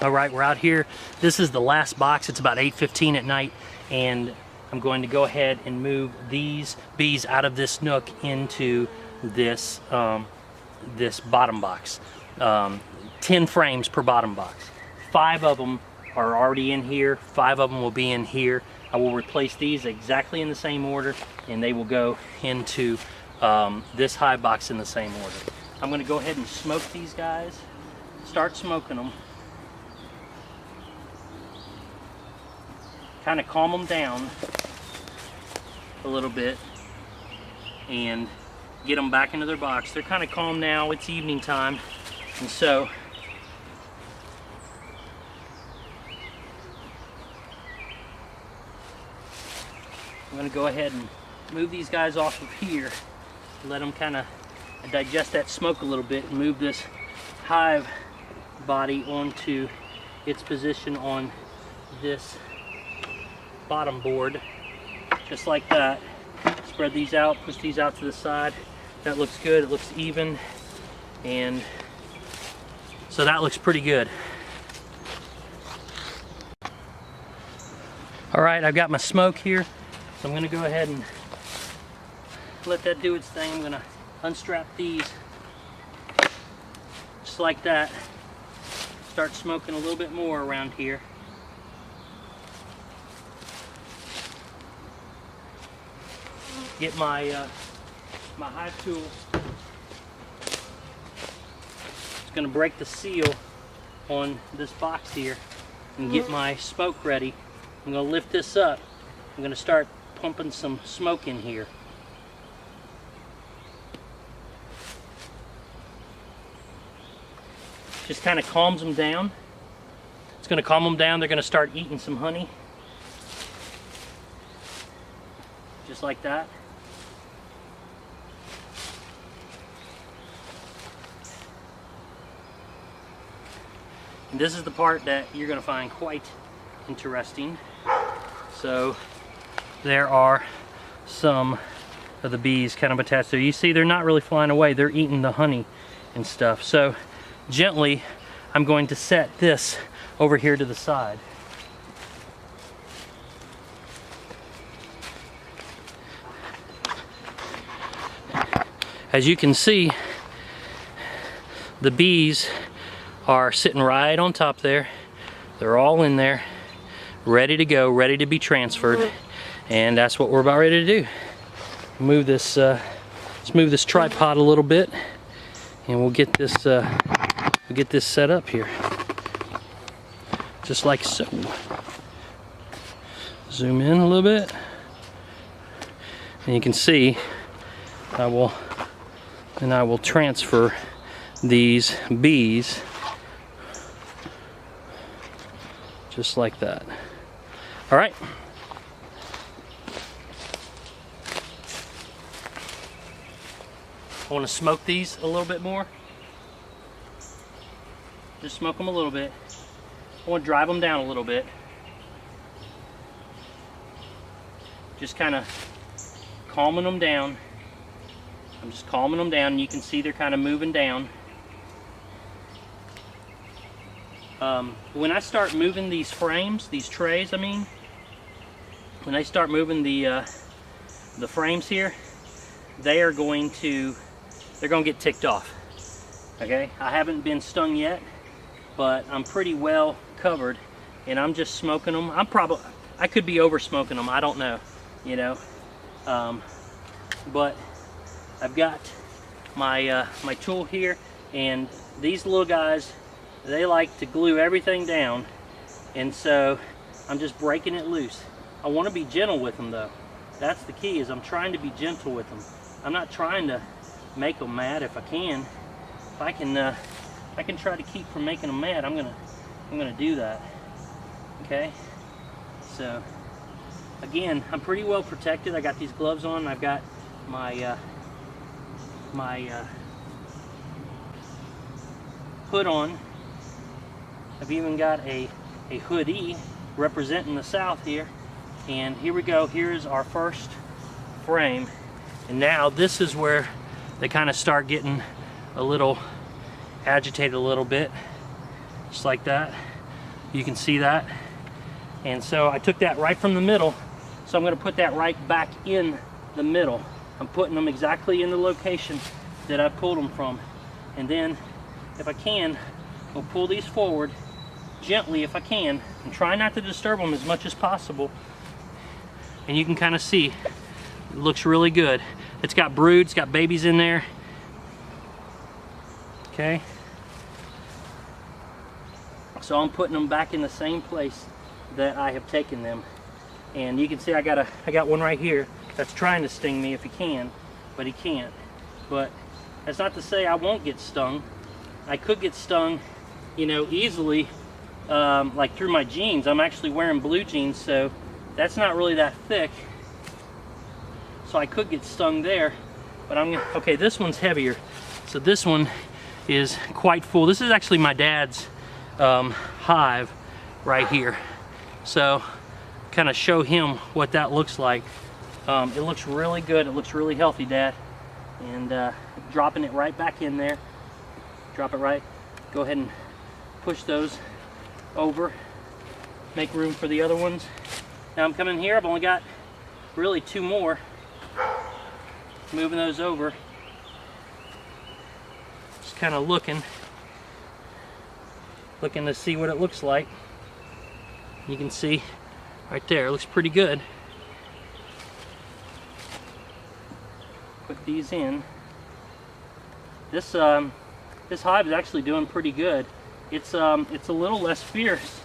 All right, we're out here. This is the last box. It's about 8:15 at night, and I'm going to go ahead and move these bees out of this nook into this this bottom box. 10 frames per bottom box. 5 of them are already in here. 5 of them will be in here. I will replace these exactly in the same order, and they will go into this hive box in the same order. I'm going to go ahead and smoke these guys. Start smoking them. Kind of calm them down a little bit and get them back into their box. They're kind of calm now. It's evening time, and so I'm going to go ahead and move these guys off of here, let them kind of digest that smoke a little bit, and move this hive body onto its position on this bottom board, just like that. Spread these out, push these out to the side. That looks good, it looks even, and so that looks pretty good. All right, I've got my smoke here, so I'm gonna go ahead and let that do its thing. I'm gonna unstrap these, just like that. Start smoking a little bit more around here. Get my my hive tool. It's going to break the seal on this box here and get my smoke ready. I'm going to lift this up. I'm going to start pumping some smoke in here. Just kind of calms them down. It's going to calm them down. They're going to start eating some honey. Just like that. And this is the part that you're going to find quite interesting. So there are some of the bees kind of attached there. You see they're not really flying away. They're eating the honey and stuff. So gently I'm going to set this over here to the side. As you can see, the bees are sitting right on top there. They're all in there, ready to go, ready to be transferred, and that's what we're about ready to do. Move this, let's move this tripod a little bit, and we'll get this set up here, just like so. Zoom in a little bit, and you can see I will transfer these bees just like that. All right. I want to smoke these a little bit more. Just smoke them a little bit. I want to drive them down a little bit. Just kind of calming them down. I'm just calming them down, and you can see they're kind of moving down. When I start moving these frames, these trays, I mean, when I start moving the frames here, they're going to get ticked off. Okay, I haven't been stung yet, but I'm pretty well covered, and I'm just smoking them. I could be over smoking them. I don't know, you know, but I've got my my tool here, and these little guys, they like to glue everything down, and so I'm just breaking it loose. I want to be gentle with them though. That's the key, is I'm trying to be gentle with them. I'm not trying to make them mad. If I can, if I can try to keep from making them mad, I'm gonna do that. Okay, so again, I'm pretty well protected. I got these gloves on. I've got my hood on. I've even got a hoodie representing the South here. And here we go. Here's our first frame. And now this is where they kind of start getting a little agitated a little bit. just like that. You can see that. And so I took that right from the middle, so I'm going to put that right back in the middle. I'm putting them exactly in the location that I pulled them from. And then, if I can, I'll pull these forward gently if I can, and try not to disturb them as much as possible. And you can kind of see, it looks really good. It's got brood, it's got babies in there. Okay. So I'm putting them back in the same place that I have taken them. And you can see I got one right here that's trying to sting me if he can, but he can't. But that's not to say I won't get stung. I could get stung, you know, easily, like through my jeans. I'm actually wearing blue jeans, so that's not really that thick. So I could get stung there, but okay, this one's heavier. So this one is quite full. This is actually my dad's hive right here. So kind of show him what that looks like. It looks really good. It looks really healthy, Dad. And dropping it right back in there. Drop it right. Go ahead and push those over. Make room for the other ones. Now I'm coming here. I've only got really 2 more. Moving those over. Just kind of looking to see what it looks like. You can see right there, it looks pretty good. Put these in. This hive is actually doing pretty good. It's a little less fierce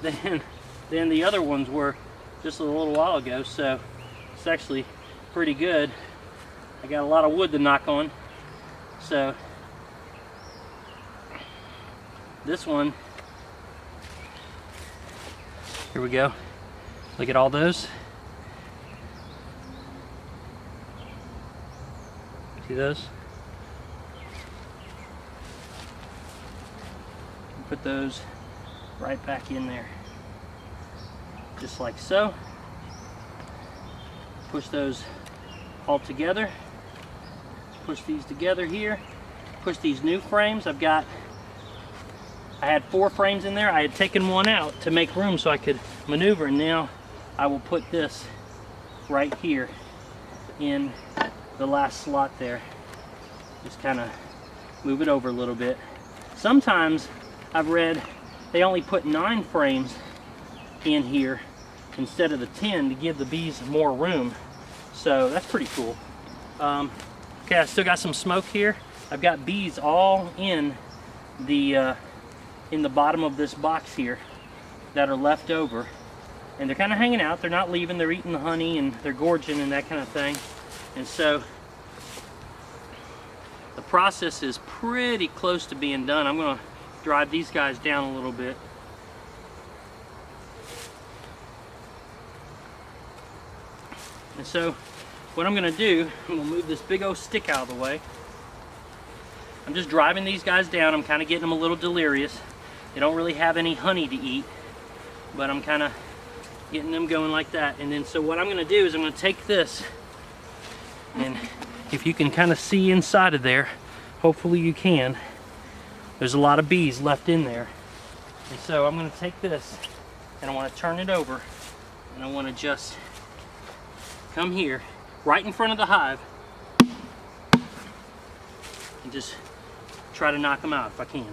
than the other ones were just a little while ago, so it's actually pretty good. I got a lot of wood to knock on. So this one, here we go. Look at all those. See those? Put those right back in there. Just like so. Push those all together. Push these together here. Push these new frames. I had 4 frames in there. I had taken one out to make room so I could maneuver, and now I will put this right here in the last slot there. Just kind of move it over a little bit. Sometimes I've read they only put 9 frames in here instead of the 10 to give the bees more room. So that's pretty cool. Okay, I still got some smoke here. I've got bees all in the bottom of this box here that are left over, and they're kind of hanging out. They're not leaving. They're eating the honey and they're gorging and that kind of thing. And so the process is pretty close to being done. I'm going to drive these guys down a little bit. And so what I'm going to do, I'm going to move this big old stick out of the way. I'm just driving these guys down. I'm kind of getting them a little delirious. They don't really have any honey to eat, but I'm kind of getting them going like that. And then so what I'm going to do is I'm going to take this, and if you can kind of see inside of there, hopefully you can, there's a lot of bees left in there. And so I'm going to take this and I want to turn it over, and I want to just come here right in front of the hive and just try to knock them out if I can.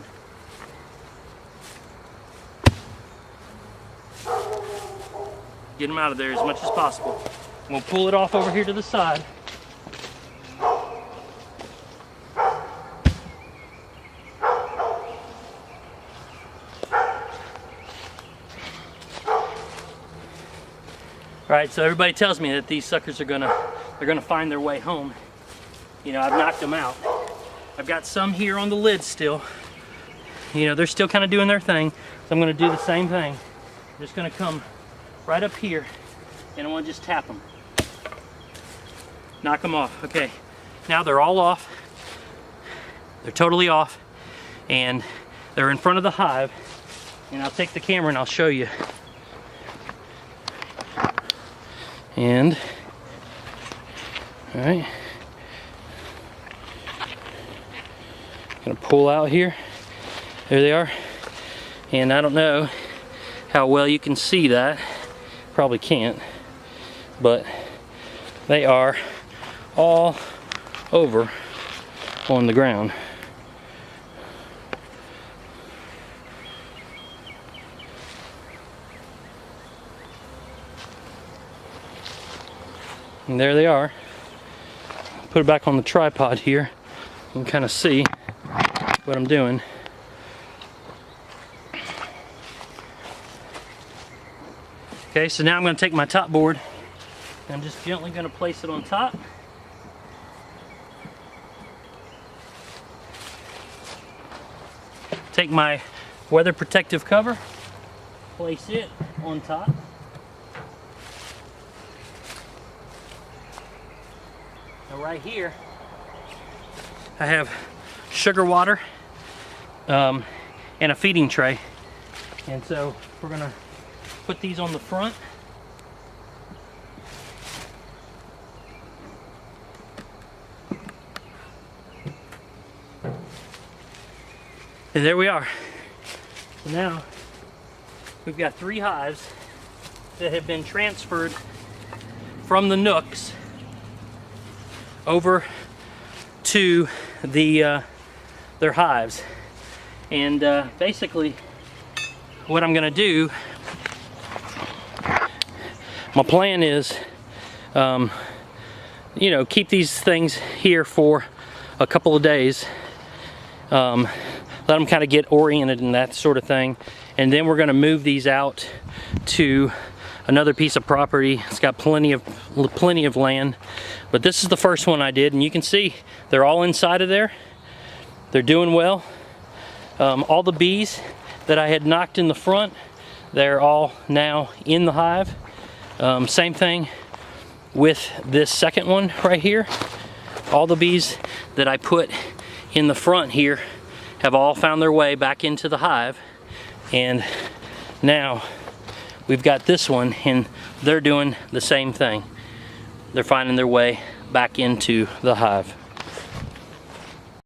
Get them out of there as much as possible. We'll pull it off over here to the side. Alright, so everybody tells me that these suckers are gonna find their way home. You know, I've knocked them out. I've got some here on the lid still. You know, they're still kind of doing their thing. So I'm gonna do the same thing. I'm just gonna come right up here and I want to just tap them. Knock them off. Okay, now they're all off. They're totally off, and they're in front of the hive. And I'll take the camera and I'll show you. And all right, I'm gonna pull out here. There they are. And I don't know how well you can see that. Probably can't. But they are all over on the ground. And there they are. Put it back on the tripod here. You can kind of see what I'm doing. Okay, so now I'm going to take my top board and I'm just gently going to place it on top. Take my weather protective cover, place it on top. Now right here, I have sugar water and a feeding tray. And so we're going to put these on the front. And there we are. So now we've got 3 hives that have been transferred from the nooks over to their hives. And basically what I'm gonna do, my plan is you know, keep these things here for a couple of days, let them kind of get oriented and that sort of thing, and then we're going to move these out to another piece of property. It's got plenty of land, but this is the first one I did, and you can see they're all inside of there. They're doing well. All the bees that I had knocked in the front, they're all now in the hive. Same thing with this second one right here. All the bees that I put in the front here have all found their way back into the hive, and now we've got this one and they're doing the same thing. They're finding their way back into the hive.